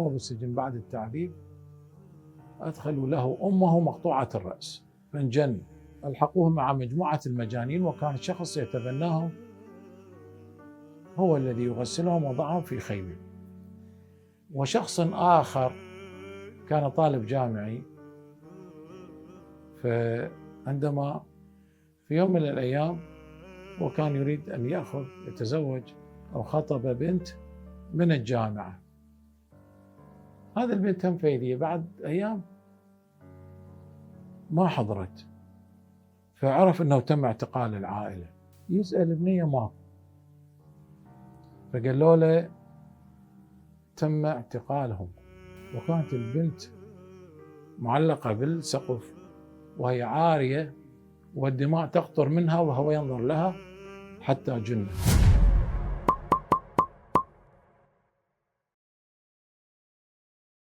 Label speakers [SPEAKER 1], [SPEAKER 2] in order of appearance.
[SPEAKER 1] وهو بالسجن بعد التعذيب أدخلوا له أمه مقطوعة الرأس فانجن، ألحقوه مع مجموعة المجانين، وكان شخص يتبناهم هو الذي يغسلهم وضعهم في خيمة. وشخص آخر كان طالب جامعي، فعندما في يوم من الأيام وكان يريد أن يتزوج أو خطب بنت من الجامعة، هذه البنت هم فيدية بعد أيام ما حضرت، فعرف أنه تم اعتقال العائلة، يسأل ابنية ماكو، فقالوا له تم اعتقالهم. وكانت البنت معلقة بالسقف وهي عارية والدماء تقطر منها وهو ينظر لها حتى جن.